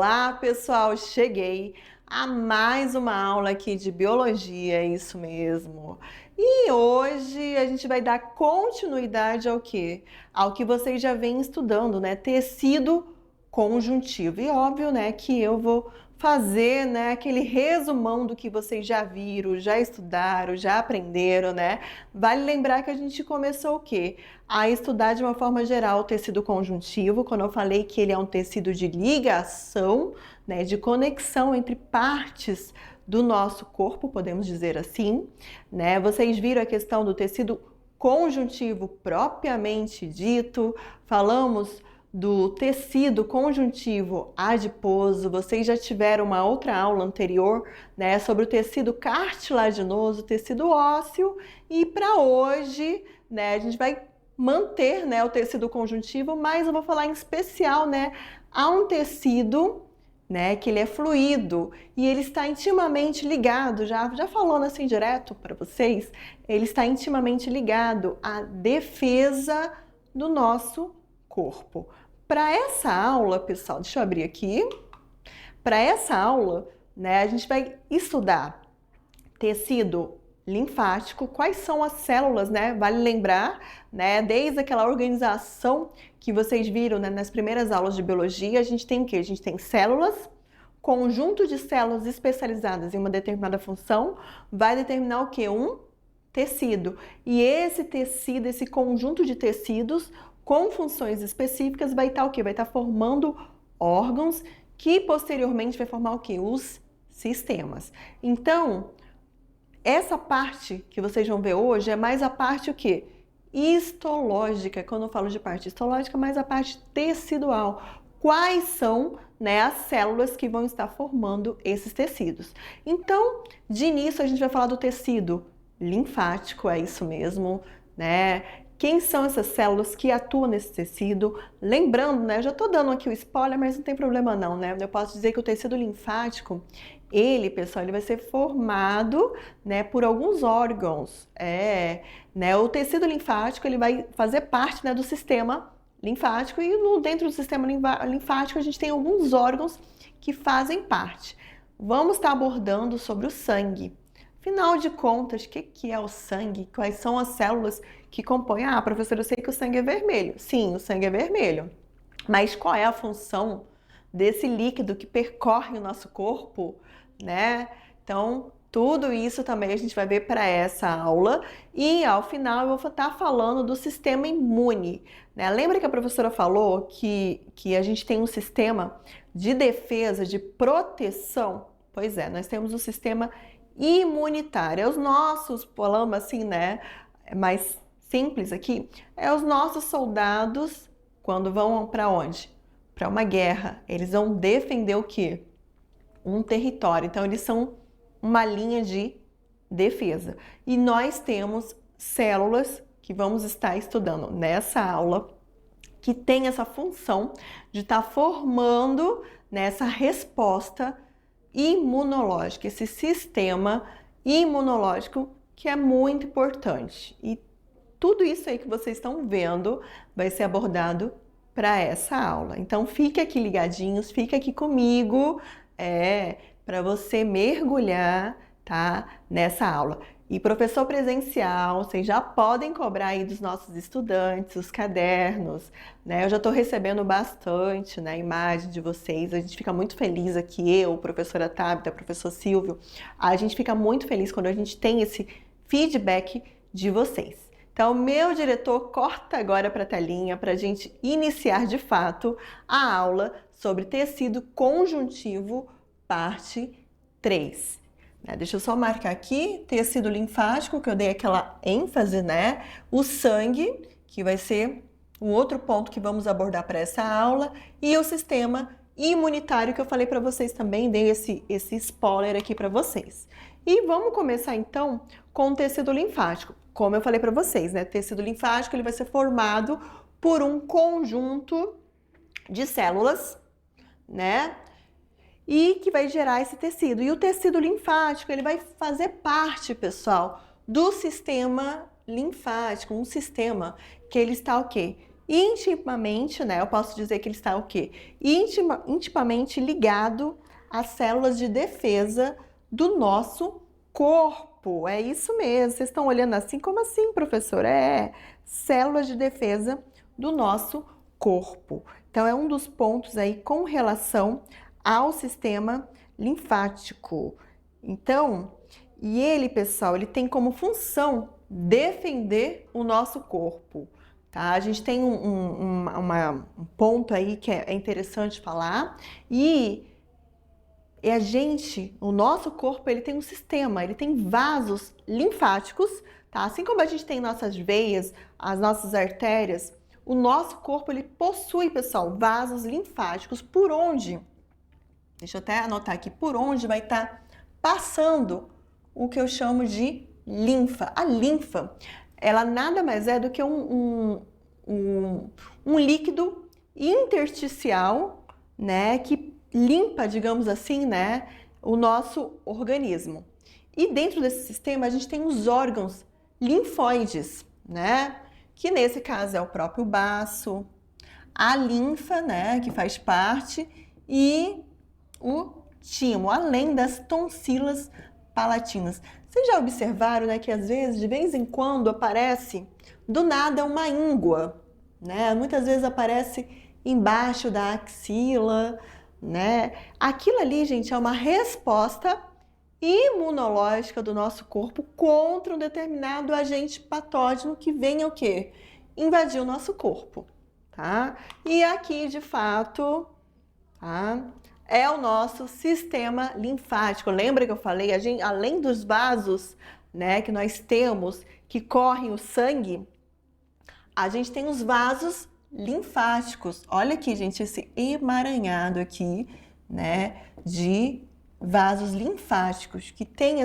Olá, pessoal! Cheguei a mais uma aula aqui de biologia, é isso mesmo. E hoje a gente vai dar continuidade ao quê? Ao que vocês já vêm estudando, né? Tecido conjuntivo. E óbvio, né, que eu vou fazer, né, aquele resumão do que vocês já viram, já estudaram, já aprenderam, né? Vale lembrar que a gente começou o quê? A estudar de uma forma geral o tecido conjuntivo, quando eu falei que ele é um tecido de ligação, né, de conexão entre partes do nosso corpo, podemos dizer assim, né? Vocês viram a questão do tecido conjuntivo propriamente dito, falamos do tecido conjuntivo adiposo. Vocês já tiveram uma outra aula anterior, né, sobre o tecido cartilaginoso, tecido ósseo, e para hoje, né, a gente vai manter, né, o tecido conjuntivo, mas eu vou falar em especial, né, há um tecido, né, que ele é fluido e ele está intimamente ligado, já falando assim direto para vocês, ele está intimamente ligado à defesa do nosso corpo. Para essa aula, pessoal, deixa eu abrir aqui. Para essa aula, né, a gente vai estudar tecido linfático, quais são as células, né? Vale lembrar, né, desde aquela organização que vocês viram, né, nas primeiras aulas de biologia, a gente tem o quê? A gente tem células, conjunto de células especializadas em uma determinada função, vai determinar o quê? Um tecido. E esse tecido, esse conjunto de tecidos com funções específicas vai estar o quê? Vai estar formando órgãos que posteriormente vai formar o quê? Os sistemas. Então, essa parte que vocês vão ver hoje é mais a parte o quê? Histológica. Quando eu falo de parte histológica, mais a parte tecidual. Quais são, né, as células que vão estar formando esses tecidos? Então, de início, a gente vai falar do tecido linfático, é isso mesmo, né? Quem são essas células que atuam nesse tecido? Lembrando, né, eu já estou dando aqui o spoiler, mas não tem problema não, né? Eu posso dizer que o tecido linfático, ele, pessoal, ele vai ser formado, né, por alguns órgãos. Né? O tecido linfático, ele vai fazer parte, né, do sistema linfático e dentro do sistema linfático a gente tem alguns órgãos que fazem parte. Vamos estar abordando sobre o sangue. Afinal de contas, o que é o sangue? Quais são as células que compõem? Ah, professora, eu sei que o sangue é vermelho. Sim, o sangue é vermelho. Mas qual é a função desse líquido que percorre o nosso corpo, né? Então, tudo isso também a gente vai ver para essa aula. E ao final eu vou estar falando do sistema imune, né? Lembra que a professora falou que a gente tem um sistema de defesa, de proteção? Pois é, nós temos um sistema imunitário. É os nossos, falamos assim, né? Mais simples aqui, é os nossos soldados quando vão para onde? Para uma guerra. Eles vão defender o quê? Um território. Então, eles são uma linha de defesa. E nós temos células que vamos estar estudando nessa aula que tem essa função de estar formando nessa resposta imunológica, esse sistema imunológico que é muito importante. E tudo isso aí que vocês estão vendo vai ser abordado para essa aula. Então fique aqui ligadinhos, fique aqui comigo, para você mergulhar, tá, nessa aula. E professor presencial, vocês já podem cobrar aí dos nossos estudantes os cadernos, né? Eu já estou recebendo bastante, né, imagem de vocês. A gente fica muito feliz aqui, eu, professora Tabita, professor Silvio, a gente fica muito feliz quando a gente tem esse feedback de vocês. Então, meu diretor corta agora para a telinha para a gente iniciar de fato a aula sobre tecido conjuntivo, parte 3. Deixa eu só marcar aqui, tecido linfático, que eu dei aquela ênfase, né? O sangue, que vai ser um outro ponto que vamos abordar para essa aula, e o sistema imunitário, que eu falei para vocês também, dei esse spoiler aqui para vocês. E vamos começar então com o tecido linfático. Como eu falei para vocês, né? Tecido linfático, ele vai ser formado por um conjunto de células, né? E que vai gerar esse tecido. E o tecido linfático, ele vai fazer parte, pessoal, do sistema linfático, um sistema que ele está o quê? intimamente, né? Eu posso dizer que ele está o quê? Intimamente ligado às células de defesa do nosso corpo. É isso mesmo. Vocês estão olhando assim? Como assim, professora? Células de defesa do nosso corpo. Então, é um dos pontos aí com relação ao sistema linfático. Então, e ele, pessoal, ele tem como função defender o nosso corpo, tá? A gente tem um ponto aí que é interessante falar e o nosso corpo, ele tem um sistema, ele tem vasos linfáticos, tá? Assim como a gente tem nossas veias, as nossas artérias, o nosso corpo, ele possui, pessoal, vasos linfáticos por onde, deixa eu até anotar aqui, por onde vai estar passando o que eu chamo de linfa. A linfa, ela nada mais é do que um líquido intersticial, né, que limpa, digamos assim, né, o nosso organismo. E dentro desse sistema a gente tem os órgãos linfóides, né, que nesse caso é o próprio baço, a linfa, né, que faz parte, e o timo, além das tonsilas palatinas. Vocês já observaram, né, que às vezes, de vez em quando, aparece do nada uma íngua, né? Muitas vezes aparece embaixo da axila, né? Aquilo ali, gente, é uma resposta imunológica do nosso corpo contra um determinado agente patógeno que venha o quê? Invadir o nosso corpo, tá? E aqui, de fato, tá? É o nosso sistema linfático. Lembra que eu falei, além dos vasos, né, que nós temos, que correm o sangue, a gente tem os vasos linfáticos. Olha aqui, gente, esse emaranhado aqui, né, de vasos linfáticos, que tem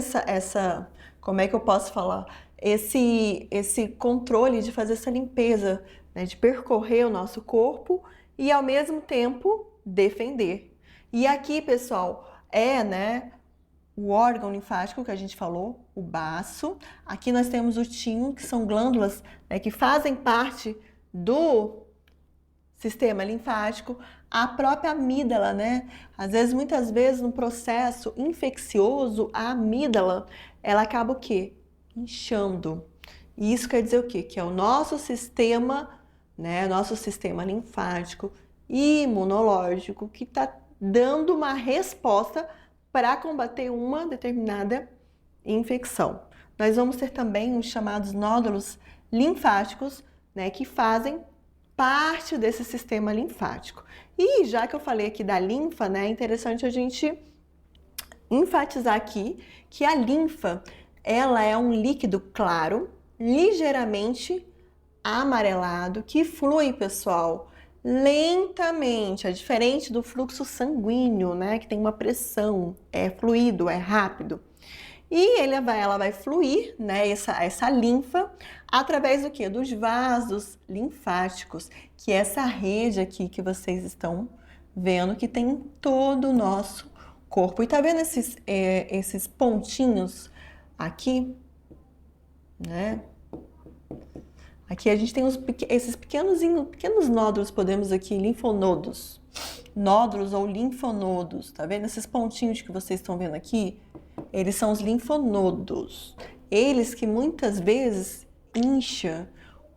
como é que eu posso falar? Esse controle de fazer essa limpeza, né, de percorrer o nosso corpo e, ao mesmo tempo, defender. E aqui, pessoal, né, o órgão linfático que a gente falou, o baço. Aqui nós temos o timo, que são glândulas, né, que fazem parte do sistema linfático. A própria amígdala, né? Muitas vezes, no processo infeccioso, a amígdala, ela acaba o quê? Inchando. E isso quer dizer o quê? Que é o nosso sistema, né, nosso sistema linfático imunológico que está dando uma resposta para combater uma determinada infecção. Nós vamos ter também os chamados nódulos linfáticos, né, que fazem parte desse sistema linfático. E já que eu falei aqui da linfa, né, é interessante a gente enfatizar aqui que a linfa, ela é um líquido claro, ligeiramente amarelado, que flui, pessoal, lentamente, é diferente do fluxo sanguíneo, né, que tem uma pressão, é fluido, é rápido. E ela vai fluir, né, essa linfa, através do quê? Dos vasos linfáticos, que é essa rede aqui que vocês estão vendo, que tem em todo o nosso corpo. E tá vendo esses pontinhos aqui, né? Aqui a gente tem esses pequenos nódulos, podemos aqui, linfonodos. Nódulos ou linfonodos, tá vendo? Esses pontinhos que vocês estão vendo aqui, eles são os linfonodos. Eles que muitas vezes incha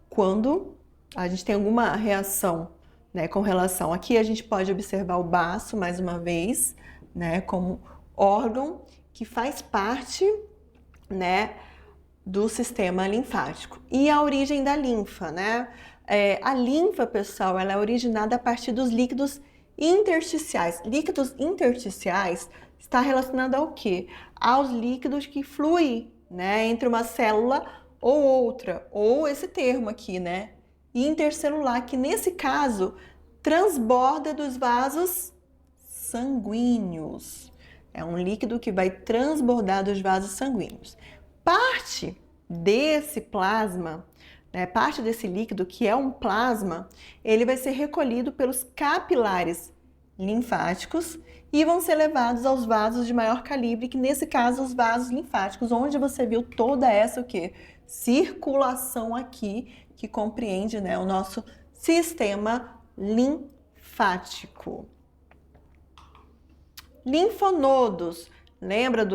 quando a gente tem alguma reação, né, com relação. Aqui a gente pode observar o baço, mais uma vez, né, como órgão que faz parte, né, do sistema linfático. E a origem da linfa, né? A linfa, pessoal, ela é originada a partir dos líquidos intersticiais. Líquidos intersticiais está relacionado ao quê? Aos líquidos que fluem, né, entre uma célula ou outra, ou esse termo aqui, né, intercelular, que nesse caso transborda dos vasos sanguíneos. É um líquido que vai transbordar dos vasos sanguíneos. Parte desse plasma, né, parte desse líquido, que é um plasma, ele vai ser recolhido pelos capilares linfáticos e vão ser levados aos vasos de maior calibre, que nesse caso os vasos linfáticos, onde você viu toda essa circulação aqui, que compreende, né, o nosso sistema linfático. Linfonodos, lembra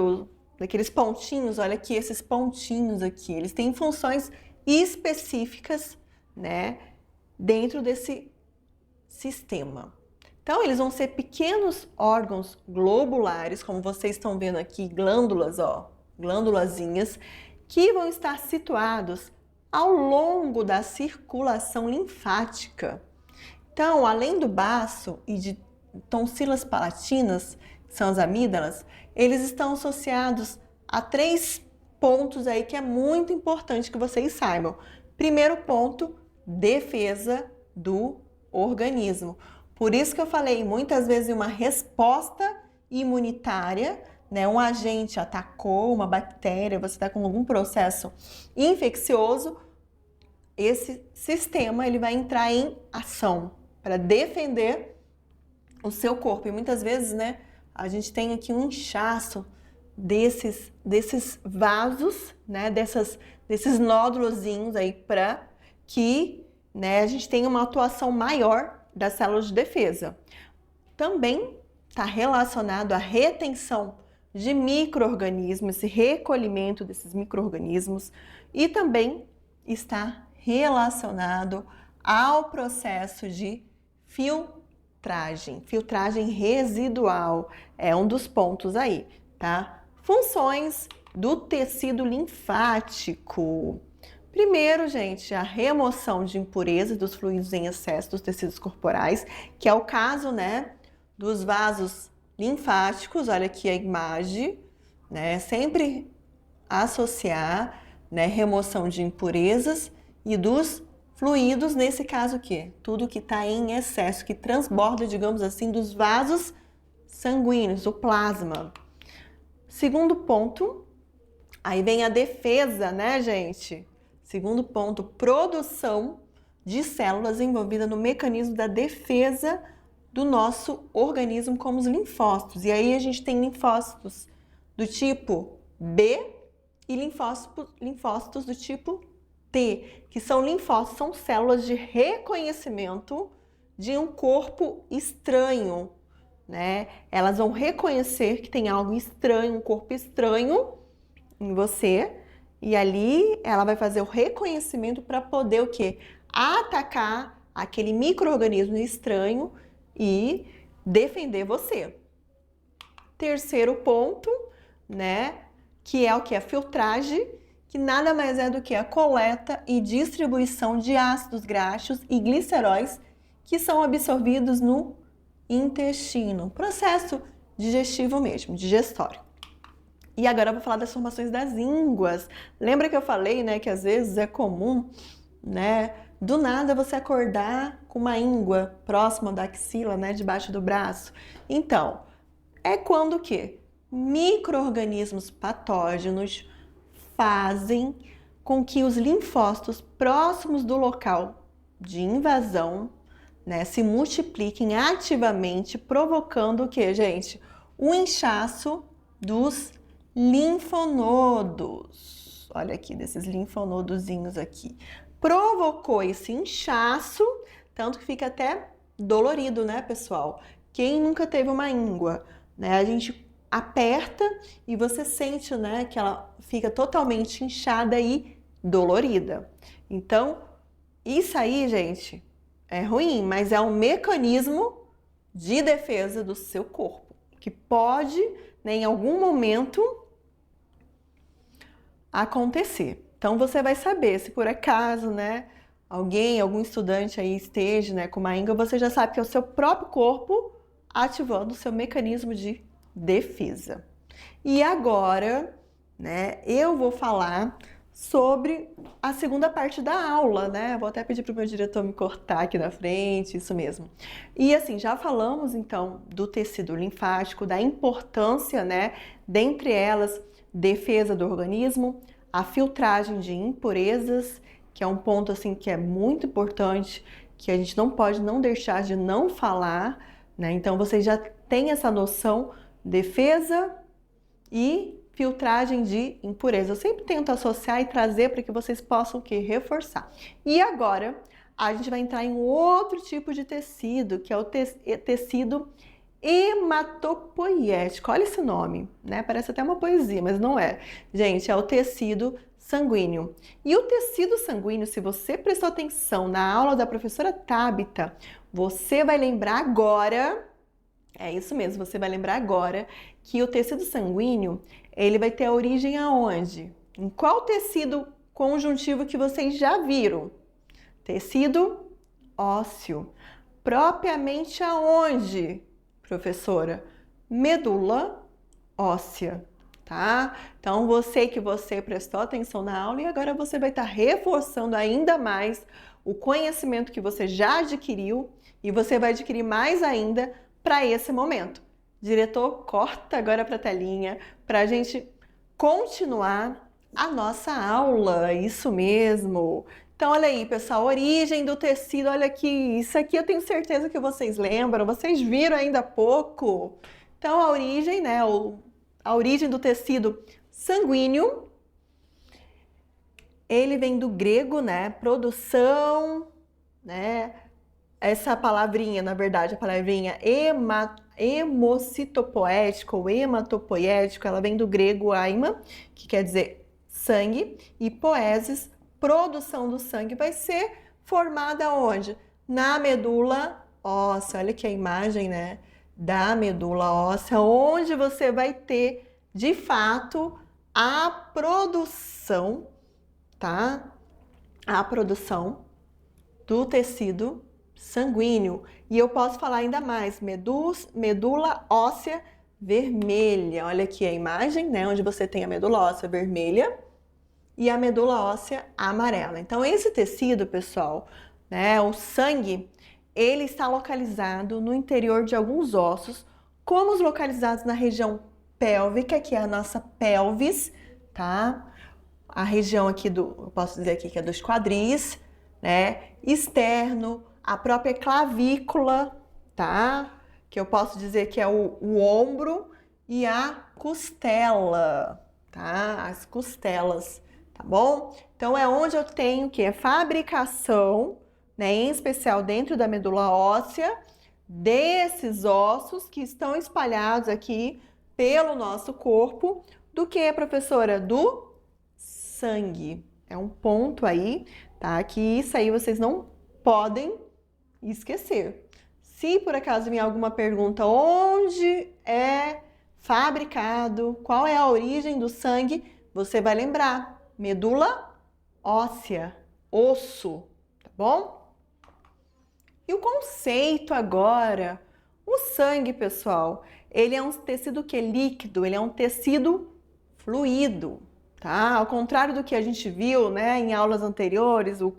daqueles pontinhos? Olha aqui, esses pontinhos aqui, eles têm funções específicas, né, dentro desse sistema. Então, eles vão ser pequenos órgãos globulares, como vocês estão vendo aqui, glândulas, ó, glândulazinhas, que vão estar situados ao longo da circulação linfática. Então, além do baço e de tonsilas palatinas, que são as amígdalas, eles estão associados a 3 pontos aí que é muito importante que vocês saibam. Primeiro ponto, defesa do organismo. Por isso que eu falei muitas vezes uma resposta imunitária, né? Um agente atacou uma bactéria, você está com algum processo infeccioso, esse sistema ele vai entrar em ação para defender o seu corpo. E muitas vezes, né, a gente tem aqui um inchaço desses vasos, né, desses nódulozinhos aí para que, né, a gente tenha uma atuação maior das células de defesa. Também está relacionado à retenção de micro-organismos, esse recolhimento desses micro-organismos, e também está relacionado ao processo de filtragem. Filtragem residual é um dos pontos aí, tá? Funções do tecido linfático. Primeiro, gente, a remoção de impurezas dos fluidos em excesso dos tecidos corporais, que é o caso, né, dos vasos linfáticos. Olha aqui a imagem, né, sempre associar, né, remoção de impurezas e dos fluidos, nesse caso aqui, tudo que está em excesso, que transborda, digamos assim, dos vasos sanguíneos, o plasma. Segundo ponto, aí vem a defesa, né, gente? Segundo ponto, produção de células envolvida no mecanismo da defesa do nosso organismo, como os linfócitos. E aí a gente tem linfócitos do tipo B e linfócitos do tipo T, que são linfócitos, são células de reconhecimento de um corpo estranho, né? Elas vão reconhecer que tem algo estranho, um corpo estranho em você, e ali ela vai fazer o reconhecimento para poder o quê? Atacar aquele micro-organismo estranho e defender você. Terceiro ponto, né, que é o que? A filtragem, que nada mais é do que a coleta e distribuição de ácidos graxos e gliceróis que são absorvidos no intestino, processo digestivo mesmo, digestório. E agora eu vou falar das formações das ínguas. Lembra que eu falei, né, que às vezes é comum, né, do nada você acordar com uma íngua próxima da axila, né, debaixo do braço? Então, é quando o quê? Micro-organismos patógenos fazem com que os linfócitos próximos do local de invasão, né, se multipliquem ativamente, provocando o que, gente? O inchaço dos linfonodos. Olha aqui, desses linfonodozinhos aqui. Provocou esse inchaço, tanto que fica até dolorido, né, pessoal? Quem nunca teve uma íngua, né? A gente aperta e você sente, né, que ela fica totalmente inchada e dolorida. Então, isso aí, gente, é ruim, mas é um mecanismo de defesa do seu corpo, que pode, né, em algum momento acontecer. Então você vai saber, se por acaso, né, algum estudante aí esteja, né, com uma íngua, você já sabe que é o seu próprio corpo ativando o seu mecanismo de defesa. E agora, né, eu vou falar sobre a segunda parte da aula, né? Vou até pedir para o meu diretor me cortar aqui na frente, isso mesmo. E assim, já falamos então do tecido linfático, da importância, né, dentre elas, defesa do organismo, a filtragem de impurezas, que é um ponto assim que é muito importante, que a gente não pode não deixar de não falar, né? Então vocês já têm essa noção, defesa e filtragem de impureza. Eu sempre tento associar e trazer para que vocês possam reforçar. E agora, a gente vai entrar em outro tipo de tecido, que é o tecido hematopoiético. Olha esse nome, né? Parece até uma poesia, mas não é. Gente, é o tecido sanguíneo. E o tecido sanguíneo, se você prestou atenção na aula da professora Tabita, você vai lembrar agora, é isso mesmo, você vai lembrar agora que o tecido sanguíneo, ele vai ter a origem aonde? Em qual tecido conjuntivo que vocês já viram? Tecido ósseo. Propriamente aonde, professora? Medula óssea, tá? Então, você prestou atenção na aula e agora você vai estar reforçando ainda mais o conhecimento que você já adquiriu e você vai adquirir mais ainda para esse momento. Diretor, corta agora para a telinha para a gente continuar a nossa aula, isso mesmo. Então, olha aí, pessoal, origem do tecido, olha aqui, isso aqui eu tenho certeza que vocês lembram, vocês viram ainda há pouco. Então, a origem, né, a origem do tecido sanguíneo, ele vem do grego, né, produção, né, essa palavrinha, na verdade, a palavrinha hemocitopoético ou hematopoético, ela vem do grego aima, que quer dizer sangue, e poesis, produção do sangue, vai ser formada onde? Na medula óssea. Olha aqui a imagem, né, da medula óssea, onde você vai ter, de fato, a produção, tá? A produção do tecido sanguíneo. E eu posso falar ainda mais, medula óssea vermelha. Olha aqui a imagem, né, onde você tem a medula óssea vermelha e a medula óssea amarela. Então, esse tecido, pessoal, né, o sangue, ele está localizado no interior de alguns ossos, como os localizados na região pélvica, que é a nossa pelvis, tá? A região aqui eu posso dizer aqui que é dos quadris, né? Externo, a própria clavícula, tá? Que eu posso dizer que é o ombro e a costela, tá? As costelas, tá bom? Então, é onde eu tenho que é fabricação, né? Em especial dentro da medula óssea, desses ossos que estão espalhados aqui pelo nosso corpo, do que, professora? Do sangue. É um ponto aí, tá? Que isso aí vocês não podem esquecer. Se por acaso vier alguma pergunta, onde é fabricado, qual é a origem do sangue, você vai lembrar, medula óssea, osso, tá bom? E o conceito agora, o sangue, pessoal, ele é um tecido que é líquido, ele é um tecido fluido, tá? Ao contrário do que a gente viu, né, em aulas anteriores, o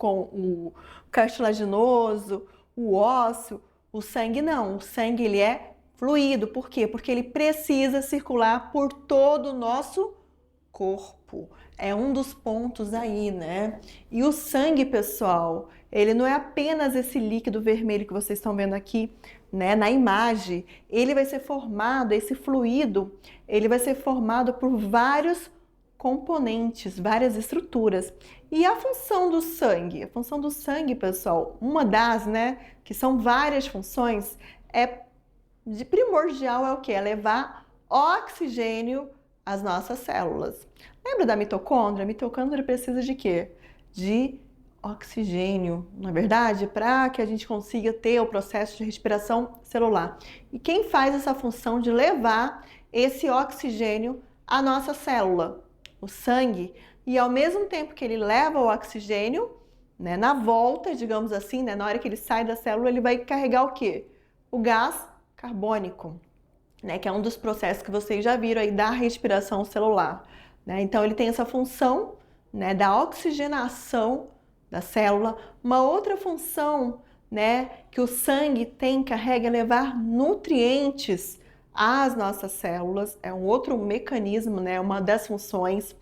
cartilaginoso, o ósseo, o sangue não. O sangue ele é fluido. Por quê? Porque ele precisa circular por todo o nosso corpo. É um dos pontos aí, né? E o sangue, pessoal, ele não é apenas esse líquido vermelho que vocês estão vendo aqui, né, na imagem. Ele vai ser formado, esse fluido, ele vai ser formado por vários componentes, várias estruturas. E a função do sangue? A função do sangue, pessoal, uma das, né, que são várias funções, de primordial é o que? É levar oxigênio às nossas células. Lembra da mitocôndria? A mitocôndria precisa de quê? De oxigênio, não é verdade? Para que a gente consiga ter o processo de respiração celular. E quem faz essa função de levar esse oxigênio à nossa célula? O sangue. E ao mesmo tempo que ele leva o oxigênio, né, na volta, digamos assim, né, na hora que ele sai da célula, ele vai carregar o quê? O gás carbônico, né, que é um dos processos que vocês já viram aí da respiração celular, né? Então ele tem essa função, né, da oxigenação da célula. Uma outra função, né, que o sangue carrega é levar nutrientes às nossas células, é um outro mecanismo, né, uma das funções.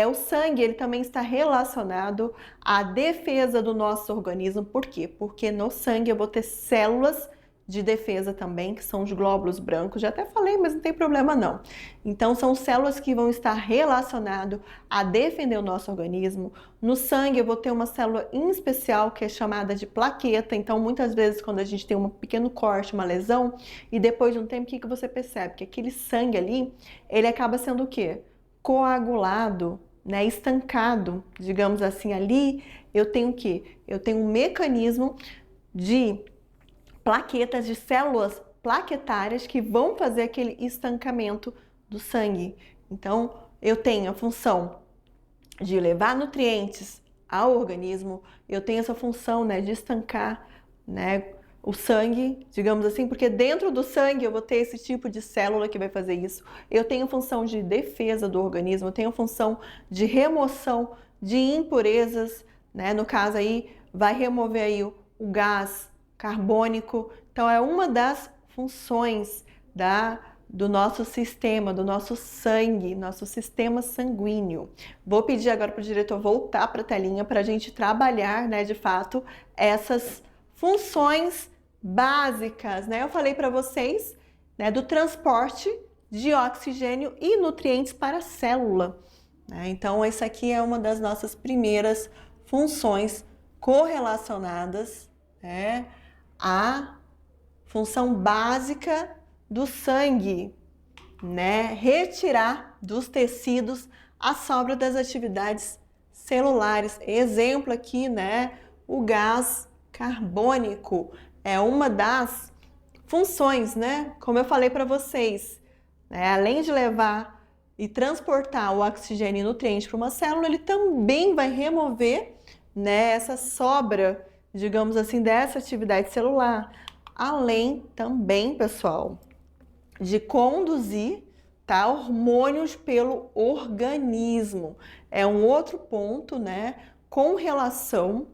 O sangue, ele também está relacionado à defesa do nosso organismo. Por quê? Porque no sangue eu vou ter células de defesa também, que são os glóbulos brancos. Já até falei, mas não tem problema não. Então, são células que vão estar relacionadas a defender o nosso organismo. No sangue, eu vou ter uma célula em especial que é chamada de plaqueta. Então, muitas vezes, quando a gente tem um pequeno corte, uma lesão, e depois de um tempo, o que você percebe? Que aquele sangue ali, ele acaba sendo o quê? Coagulado, né? Estancado, digamos assim. Ali, eu tenho o quê? Eu tenho um mecanismo de plaquetas, de células plaquetárias que vão fazer aquele estancamento do sangue. Então, eu tenho a função de levar nutrientes ao organismo, eu tenho essa função, né, de estancar, né, o sangue, digamos assim, porque dentro do sangue eu vou ter esse tipo de célula que vai fazer isso. Eu tenho função de defesa do organismo, eu tenho função de remoção de impurezas, né, no caso aí, vai remover aí o gás carbônico. Então, é uma das funções do nosso sistema, do nosso sangue, nosso sistema sanguíneo. Vou pedir agora para o diretor voltar para a telinha para a gente trabalhar, né, de fato, essas funções básicas, né? Eu falei para vocês, né, do transporte de oxigênio e nutrientes para a célula, né? Então, essa aqui é uma das nossas primeiras funções correlacionadas, né, a função básica do sangue, né? Retirar dos tecidos a sobra das atividades celulares. Exemplo aqui, né? O gás carbônico é uma das funções, né? Como eu falei para vocês, né? Além de levar e transportar o oxigênio e nutriente para uma célula, ele também vai remover, né, essa sobra, digamos assim, dessa atividade celular. Além também, pessoal, de conduzir, tá, hormônios pelo organismo. É um outro ponto, né, com relação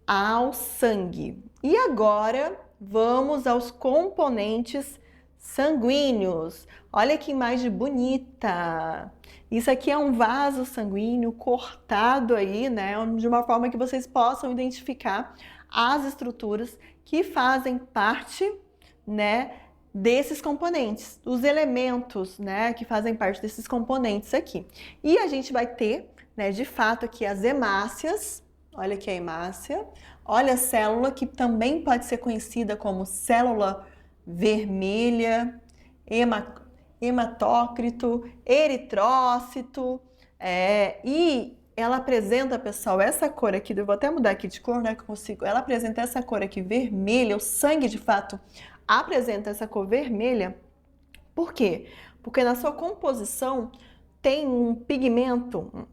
ao sangue. E agora, vamos aos componentes sanguíneos. Olha que imagem bonita! Isso aqui é um vaso sanguíneo cortado aí, né, de uma forma que vocês possam identificar as estruturas que fazem parte, né, desses componentes, os elementos, né, que fazem parte desses componentes aqui. E a gente vai ter, né, de fato aqui as hemácias. Olha aqui a hemácia. Olha a célula, que também pode ser conhecida como célula vermelha, hematócrito, eritrócito, e ela apresenta, pessoal, essa cor aqui, eu vou até mudar aqui de cor, né, que eu consigo. Ela apresenta essa cor aqui vermelha, o sangue de fato apresenta essa cor vermelha. Por quê? Porque na sua composição tem um pigmento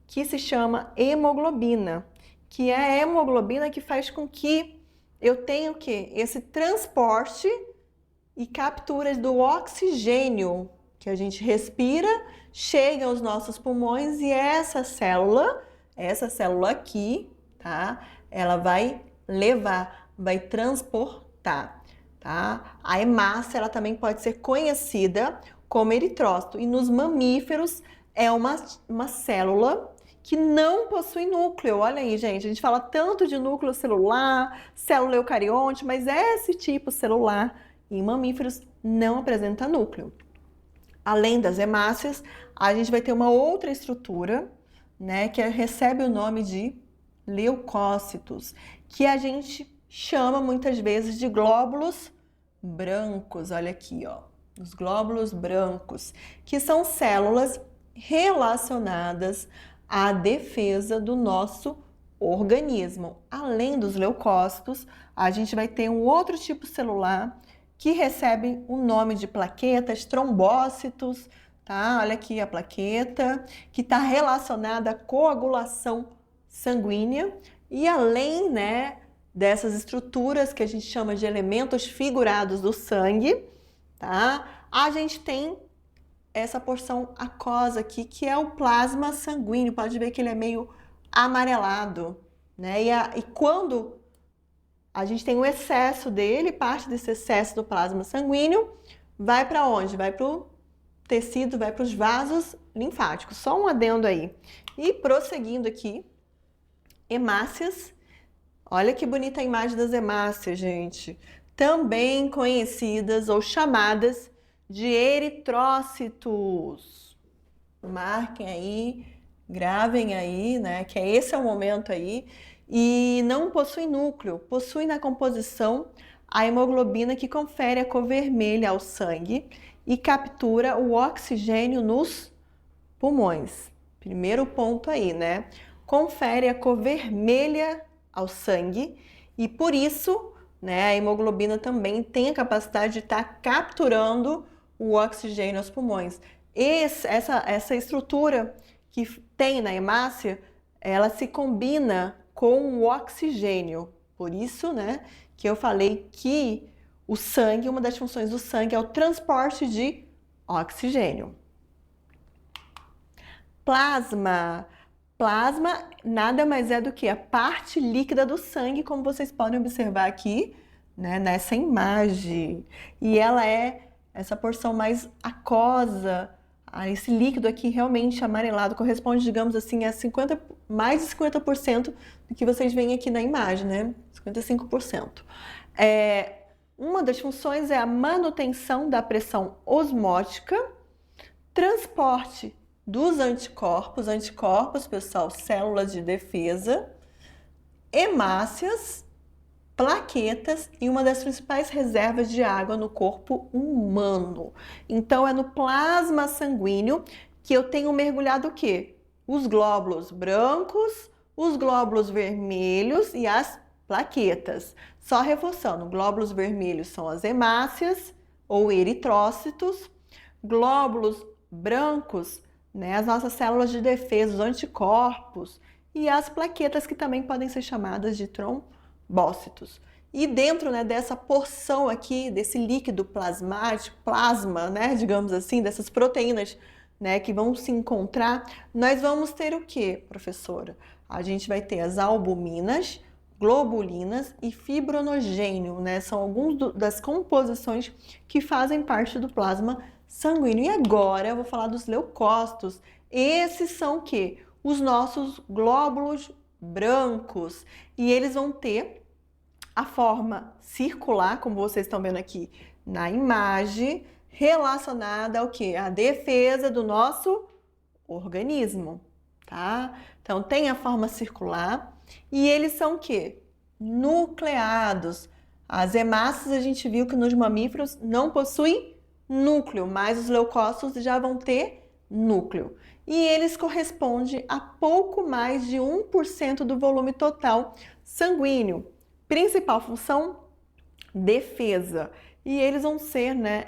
que se chama hemoglobina, que é a hemoglobina que faz com que eu tenha o quê? Esse transporte e captura do oxigênio que a gente respira, chega aos nossos pulmões, e essa célula aqui, tá? Ela vai levar, vai transportar, tá? A hemácia, ela também pode ser conhecida como eritrócito, e nos mamíferos é uma célula que não possui núcleo. Olha aí, gente, a gente fala tanto de núcleo celular, célula eucarionte, mas esse tipo celular em mamíferos não apresenta núcleo. Além das hemácias, a gente vai ter uma outra estrutura, né, que recebe o nome de leucócitos, que a gente chama muitas vezes de glóbulos brancos. Olha aqui, ó, os glóbulos brancos, que são células relacionadas à defesa do nosso organismo. Além dos leucócitos, a gente vai ter um outro tipo celular que recebe o nome de plaquetas, trombócitos, tá? Olha aqui a plaqueta, que está relacionada à coagulação sanguínea. E além, né, dessas estruturas que a gente chama de elementos figurados do sangue, tá? A gente tem essa porção aquosa aqui, que é o plasma sanguíneo. Pode ver que ele é meio amarelado, né? E quando a gente tem um excesso dele, parte desse excesso do plasma sanguíneo vai para onde? Vai para o tecido, vai para os vasos linfáticos. Só um adendo aí. E prosseguindo aqui, hemácias. Olha que bonita a imagem das hemácias, gente. também conhecidas ou chamadas de eritrócitos. Marquem aí, gravem aí, né? Que esse é o momento aí. E não possuem núcleo, possuem na composição a hemoglobina que confere a cor vermelha ao sangue e captura o oxigênio nos pulmões. Primeiro ponto aí, né? Confere a cor vermelha ao sangue e por isso, né, a hemoglobina também tem a capacidade de estar capturando o oxigênio aos pulmões. Essa estrutura que tem na hemácia, ela se combina com o oxigênio. Por isso, né, que eu falei que o sangue, uma das funções do sangue é o transporte de oxigênio. Plasma. Plasma nada mais é do que a parte líquida do sangue, como vocês podem observar aqui, né, nessa imagem. E ela é essa porção mais aquosa, esse líquido aqui realmente amarelado, corresponde, digamos assim, a mais de 50% do que vocês veem aqui na imagem, né? 55%. Uma das funções é a manutenção da pressão osmótica, transporte dos anticorpos, pessoal, células de defesa, hemácias, plaquetas e uma das principais reservas de água no corpo humano. Então, é no plasma sanguíneo que eu tenho mergulhado o quê? Os glóbulos brancos, os glóbulos vermelhos e as plaquetas. Só reforçando, glóbulos vermelhos são as hemácias ou eritrócitos, glóbulos brancos, né, as nossas células de defesa, os anticorpos, e as plaquetas que também podem ser chamadas de trombócitos. E dentro, né, dessa porção aqui, desse líquido plasmático, plasma, né, digamos assim, dessas proteínas, né, que vão se encontrar, nós vamos ter o que, professora? A gente vai ter as albuminas, globulinas e fibronogênio, né? São algumas das composições que fazem parte do plasma sanguíneo. E agora eu vou falar dos leucócitos. Esses são o quê? Os nossos glóbulos brancos. E eles vão ter a forma circular, como vocês estão vendo aqui na imagem, relacionada ao quê? A defesa do nosso organismo, tá? Então, tem a forma circular e eles são o quê? Nucleados. As hemácias a gente viu que nos mamíferos não possuem núcleo, mas os leucócitos já vão ter núcleo. E eles correspondem a pouco mais de 1% do volume total sanguíneo. Principal função? Defesa. E eles vão ser, né,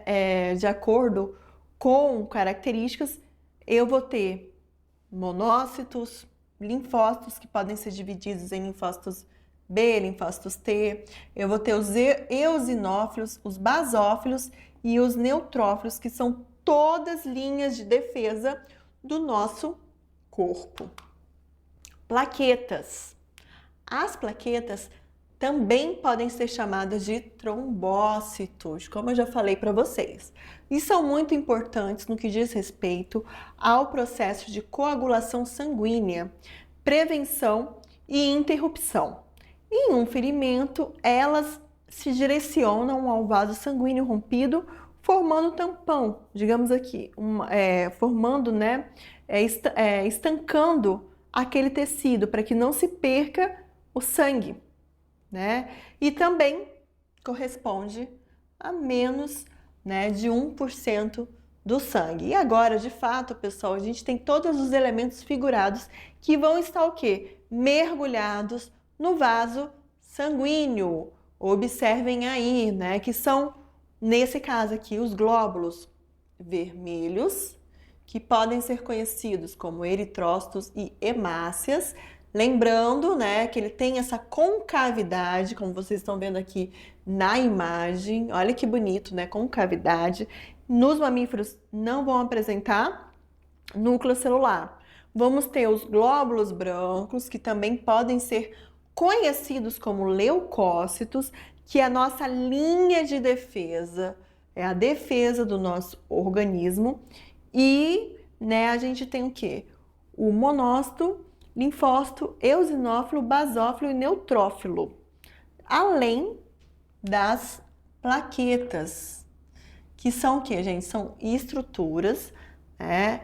de acordo com características, eu vou ter monócitos, linfócitos, que podem ser divididos em linfócitos B, linfócitos T. Eu vou ter os eosinófilos, os basófilos e os neutrófilos, que são todas linhas de defesa do nosso corpo. Plaquetas. As plaquetas também podem ser chamadas de trombócitos, como eu já falei para vocês. E são muito importantes no que diz respeito ao processo de coagulação sanguínea, prevenção e interrupção. Em um ferimento, elas se direcionam ao vaso sanguíneo rompido, formando tampão, digamos aqui, formando, né, estancando aquele tecido para que não se perca o sangue, né? E também corresponde a menos, né, de 1% do sangue. E agora, de fato, pessoal, a gente tem todos os elementos figurados que vão estar o quê? Mergulhados no vaso sanguíneo. Observem aí, né, que são, nesse caso aqui, os glóbulos vermelhos, que podem ser conhecidos como eritrócitos e hemácias. Lembrando, né, que ele tem essa concavidade, como vocês estão vendo aqui na imagem. Olha que bonito, né? Concavidade. Nos mamíferos não vão apresentar núcleo celular. Vamos ter os glóbulos brancos, que também podem ser conhecidos como leucócitos, que é a nossa linha de defesa, é a defesa do nosso organismo. E, né, a gente tem o quê? O monócito, linfócito, eosinófilo, basófilo e neutrófilo, além das plaquetas, que são o quê, gente? São estruturas, né,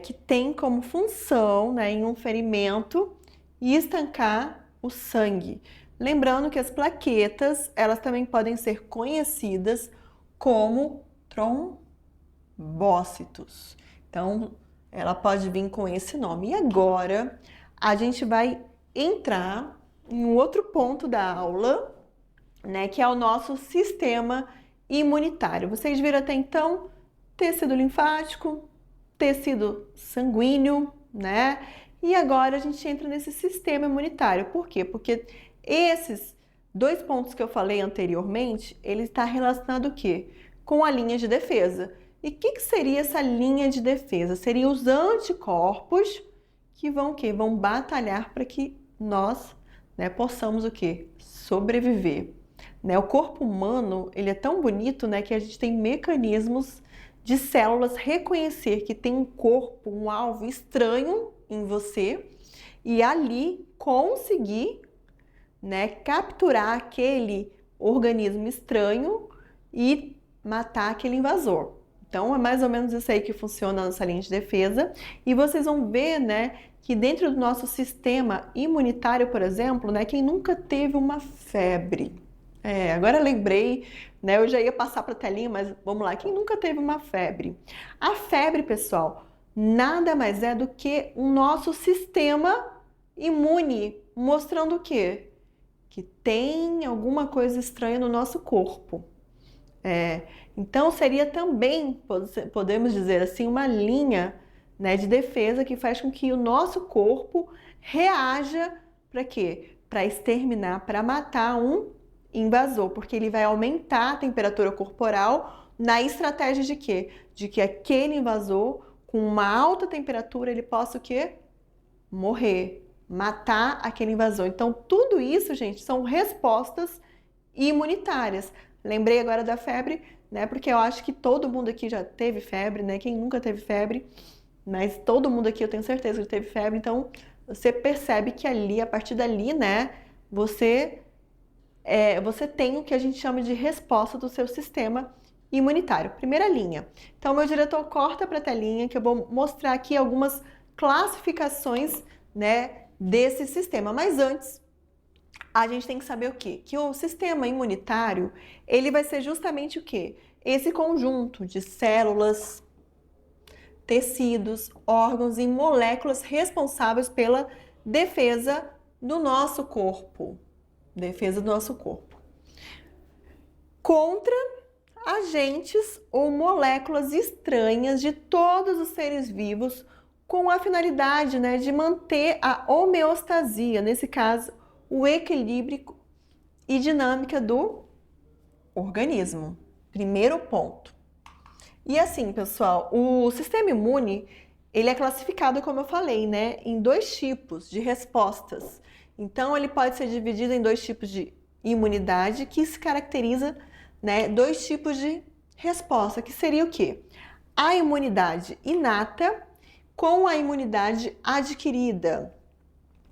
que têm como função, né, em um ferimento, estancar o sangue. Lembrando que as plaquetas, elas também podem ser conhecidas como trombócitos. Então, ela pode vir com esse nome. E agora, a gente vai entrar em um outro ponto da aula, né, que é o nosso sistema imunitário. Vocês viram até então tecido linfático, tecido sanguíneo, né? E agora a gente entra nesse sistema imunitário. Por quê? Porque esses dois pontos que eu falei anteriormente, ele está relacionado o quê? Com a linha de defesa. E o que seria essa linha de defesa? Seriam os anticorpos que vão o quê? Vão batalhar para que nós, né, possamos o quê? Sobreviver. Né? O corpo humano, ele é tão bonito, né, que a gente tem mecanismos de células reconhecer que tem um corpo, um alvo estranho em você e ali conseguir, né, capturar aquele organismo estranho e matar aquele invasor. Então, é mais ou menos isso aí que funciona a nossa linha de defesa. E vocês vão ver, né, que dentro do nosso sistema imunitário, por exemplo, né, quem nunca teve uma febre? Agora eu lembrei, né, eu já ia passar para a telinha, mas vamos lá. Quem nunca teve uma febre? A febre, pessoal, nada mais é do que o nosso sistema imune mostrando o quê? Que tem alguma coisa estranha no nosso corpo. Então seria também, podemos dizer assim, uma linha, né, de defesa que faz com que o nosso corpo reaja para quê? Para exterminar, para matar um invasor, porque ele vai aumentar a temperatura corporal na estratégia de quê? De que aquele invasor, com uma alta temperatura, ele possa o quê? Morrer, matar aquele invasor. Então, tudo isso, gente, são respostas imunitárias. Lembrei agora da febre, né? Porque eu acho que todo mundo aqui já teve febre, né? Quem nunca teve febre, mas todo mundo aqui eu tenho certeza que teve febre. Então, você percebe que ali, a partir dali, né? Você tem o que a gente chama de resposta do seu sistema imunitário. Primeira linha. Então, meu diretor corta para a telinha que eu vou mostrar aqui algumas classificações, né, desse sistema. Mas antes, a gente tem que saber o quê? Que o sistema imunitário, ele vai ser justamente o quê? Esse conjunto de células, tecidos, órgãos e moléculas responsáveis pela defesa do nosso corpo. Defesa do nosso corpo. Contra agentes ou moléculas estranhas de todos os seres vivos com a finalidade, né, de manter a homeostasia, nesse caso, o equilíbrio e dinâmica do organismo. Primeiro ponto. E assim, pessoal, o sistema imune, ele é classificado, como eu falei, né, em dois tipos de respostas. Então, ele pode ser dividido em dois tipos de imunidade, que se caracteriza, né, dois tipos de resposta, que seria o quê? A imunidade inata com a imunidade adquirida,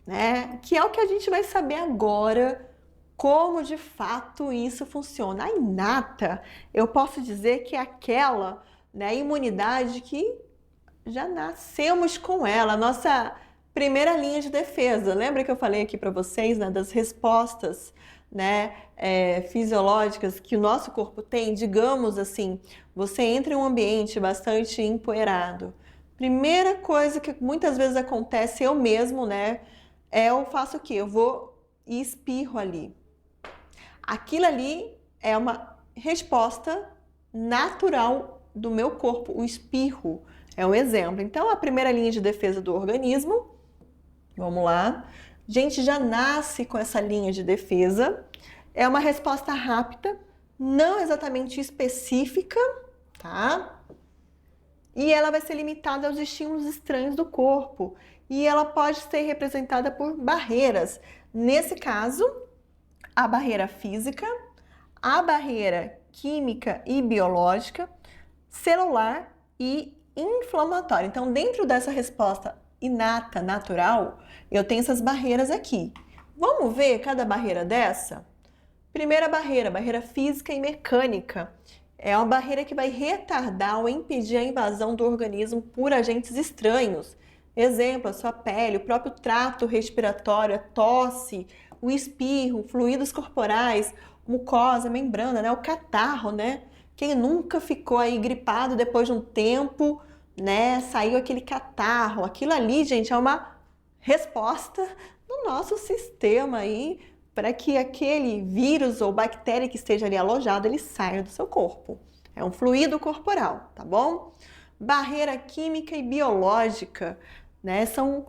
né? Que é o que a gente vai saber agora, como de fato isso funciona. A inata, eu posso dizer que é aquela, né, imunidade que já nascemos com ela, a nossa primeira linha de defesa. Lembra que eu falei aqui para vocês, né, das respostas, né, fisiológicas que o nosso corpo tem? Digamos assim, você entra em um ambiente bastante empoeirado. Primeira coisa que muitas vezes acontece, eu mesmo, né, eu faço o quê? Eu vou e espirro ali. Aquilo ali é uma resposta natural do meu corpo, o espirro é um exemplo. Então, a primeira linha de defesa do organismo, vamos lá, a gente já nasce com essa linha de defesa, é uma resposta rápida, não exatamente específica, tá? E ela vai ser limitada aos estímulos estranhos do corpo. E ela pode ser representada por barreiras. Nesse caso, a barreira física, a barreira química e biológica, celular e inflamatória. Então, dentro dessa resposta inata, natural, eu tenho essas barreiras aqui. Vamos ver cada barreira dessa? Primeira barreira, barreira física e mecânica. É uma barreira que vai retardar ou impedir a invasão do organismo por agentes estranhos. Exemplo, a sua pele, o próprio trato respiratório, a tosse, o espirro, fluidos corporais, mucosa, membrana, né? O catarro, né? Quem nunca ficou aí gripado depois de um tempo, né? Saiu aquele catarro. Aquilo ali, gente, é uma resposta do nosso sistema aí para que aquele vírus ou bactéria que esteja ali alojado, ele saia do seu corpo. É um fluido corporal, tá bom? Barreira química e biológica, né? São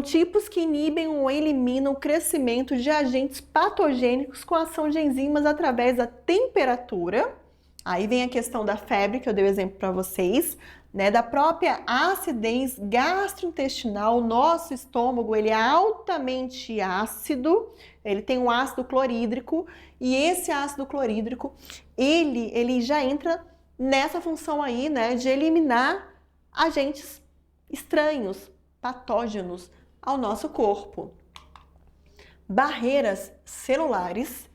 tipos que inibem ou eliminam o crescimento de agentes patogênicos com a ação de enzimas através da temperatura. Aí vem a questão da febre, que eu dei o exemplo para vocês, né, da própria acidez gastrointestinal. O nosso estômago, ele é altamente ácido, ele tem um ácido clorídrico, e esse ácido clorídrico, ele já entra nessa função aí, né, de eliminar agentes estranhos, patógenos ao nosso corpo. Barreiras celulares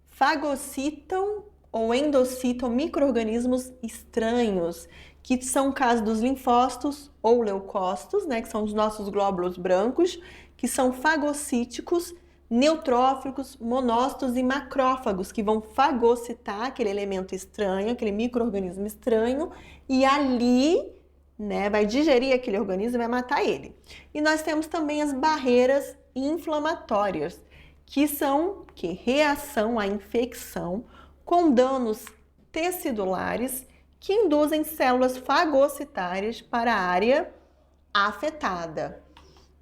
fagocitam ou endocitam micro-organismos estranhos, que são o caso dos linfócitos ou leucócitos, né, que são os nossos glóbulos brancos, que são fagocíticos, neutrófilos, monócitos e macrófagos, que vão fagocitar aquele elemento estranho, aquele micro-organismo estranho, e ali, né, vai digerir aquele organismo e vai matar ele. E nós temos também as barreiras inflamatórias, que são reação à infecção com danos teciduláres que induzem células fagocitárias para a área afetada.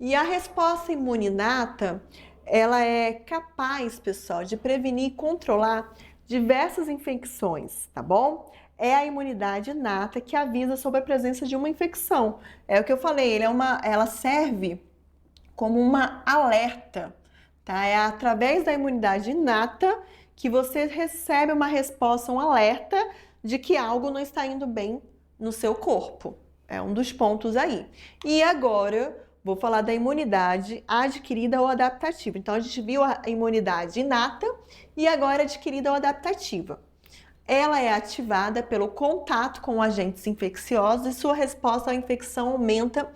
E a resposta imune inata, ela é capaz, pessoal, de prevenir e controlar diversas infecções, tá bom? É a imunidade inata que avisa sobre a presença de uma infecção. É o que eu falei, ela serve como uma alerta, tá? É através da imunidade inata que você recebe uma resposta, um alerta de que algo não está indo bem no seu corpo. É um dos pontos aí. E agora vou falar da imunidade adquirida ou adaptativa. Então a gente viu a imunidade inata e agora adquirida ou adaptativa. Ela é ativada pelo contato com agentes infecciosos e sua resposta à infecção aumenta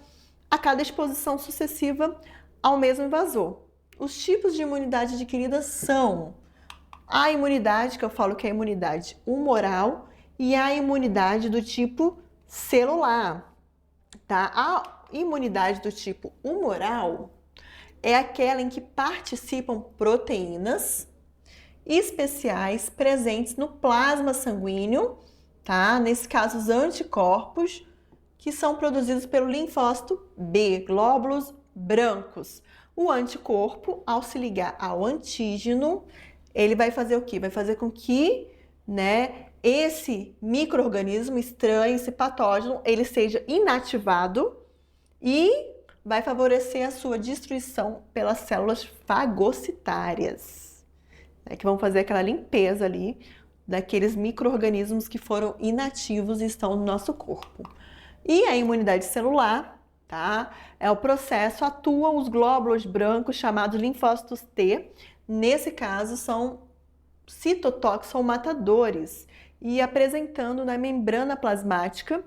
a cada exposição sucessiva ao mesmo invasor. Os tipos de imunidade adquirida são a imunidade, que eu falo que é a imunidade humoral, e a imunidade do tipo celular, tá? A imunidade do tipo humoral é aquela em que participam proteínas especiais presentes no plasma sanguíneo, tá? Nesse caso, os anticorpos, que são produzidos pelo linfócito B, glóbulos brancos. O anticorpo, ao se ligar ao antígeno, ele vai fazer o quê? Vai fazer com que, né, esse micro-organismo estranho, esse patógeno, ele seja inativado e vai favorecer a sua destruição pelas células fagocitárias, né, que vão fazer aquela limpeza ali daqueles micro-organismos que foram inativos e estão no nosso corpo. E a imunidade celular, tá? É o processo, atuam os glóbulos brancos chamados linfócitos T. Nesse caso, são citotoxomatadores e apresentando na membrana plasmática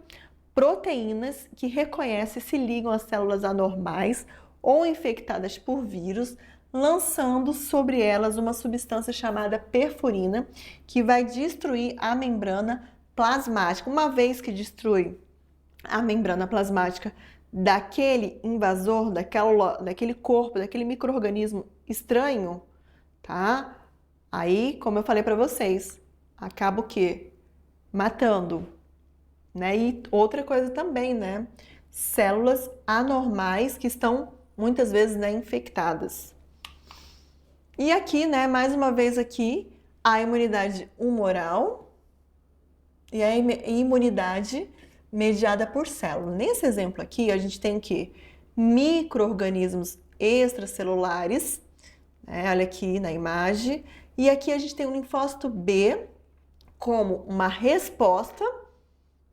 proteínas que reconhecem e se ligam às células anormais ou infectadas por vírus, lançando sobre elas uma substância chamada perfurina, que vai destruir a membrana plasmática. Uma vez que destrói a membrana plasmática daquele invasor, daquele corpo, daquele micro-organismo estranho, tá? Aí, como eu falei para vocês, acaba o quê? Matando, né? E outra coisa também, né? Células anormais que estão muitas vezes, né, infectadas. E aqui, né, mais uma vez aqui, a imunidade humoral e a imunidade mediada por célula. Nesse exemplo aqui, a gente tem o quê? Micro-organismos extracelulares, né? Olha aqui na imagem. E aqui a gente tem o linfócito B como uma resposta,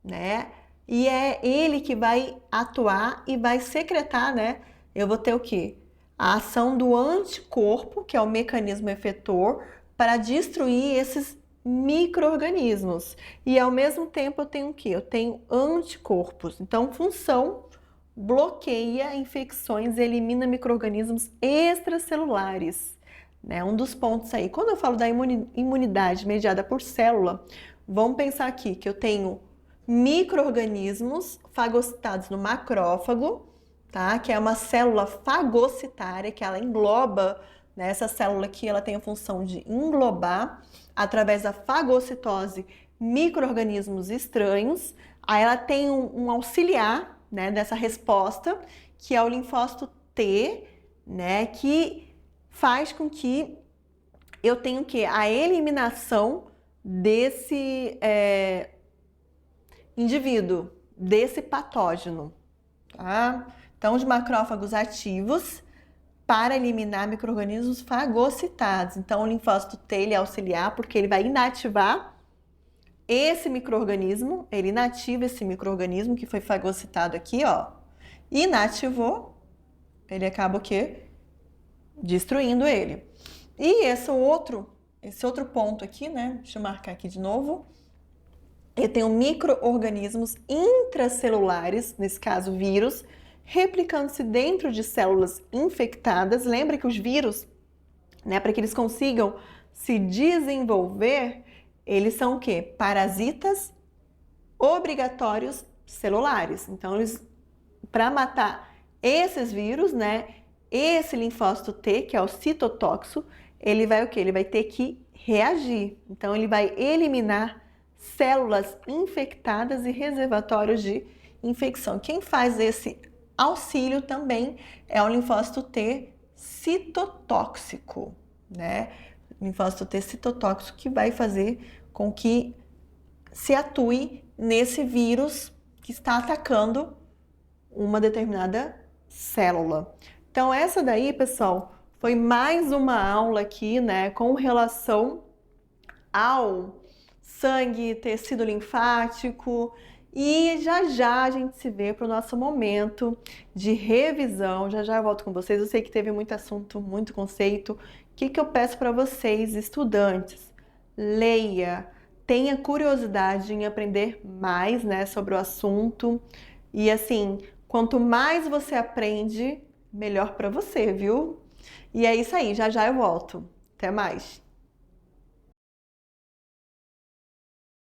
né? E é ele que vai atuar e vai secretar, né? Eu vou ter o quê? A ação do anticorpo, que é o mecanismo efetor, para destruir esses micro-organismos. E ao mesmo tempo eu tenho o quê? Eu tenho anticorpos. Então, função bloqueia infecções e elimina micro-organismos extracelulares, né? Um dos pontos aí. Quando eu falo da imunidade mediada por célula, vamos pensar aqui que eu tenho micro-organismos fagocitados no macrófago, tá? Que é uma célula fagocitária, que ela engloba, né? Essa célula aqui, ela tem a função de englobar, através da fagocitose, micro-organismos estranhos. Aí ela tem um auxiliar, né, dessa resposta, que é o linfócito T, né, que faz com que eu tenha o quê? A eliminação desse indivíduo, desse patógeno, tá? Então, os macrófagos ativos para eliminar micro-organismos fagocitados. Então, o linfócito T ele é auxiliar porque ele vai inativar esse micro-organismo, ele inativa esse micro-organismo que foi fagocitado aqui, ó, inativou, ele acaba o quê? Destruindo ele. E esse outro ponto aqui, né? Deixa eu marcar aqui de novo. Eu tenho micro-organismos intracelulares, nesse caso vírus, replicando-se dentro de células infectadas. Lembra que os vírus, né, para que eles consigam se desenvolver, eles são o quê? Parasitas obrigatórios celulares. Então, para matar esses vírus, né, esse linfócito T, que é o citotóxico, ele vai o quê? Ele vai ter que reagir. Então, ele vai eliminar células infectadas e reservatórios de infecção. Quem faz esse auxílio também é o linfócito T citotóxico, né? Linfócito T citotóxico que vai fazer com que se atue nesse vírus que está atacando uma determinada célula. Então, essa daí, pessoal, foi mais uma aula aqui, né, com relação ao sangue, tecido linfático. E já já a gente se vê para o nosso momento de revisão. Já já eu volto com vocês. Eu sei que teve muito assunto, muito conceito. O que eu peço para vocês, estudantes? Leia, tenha curiosidade em aprender mais, né, sobre o assunto. E assim, quanto mais você aprende, melhor para você, viu? E é isso aí, já já eu volto. Até mais!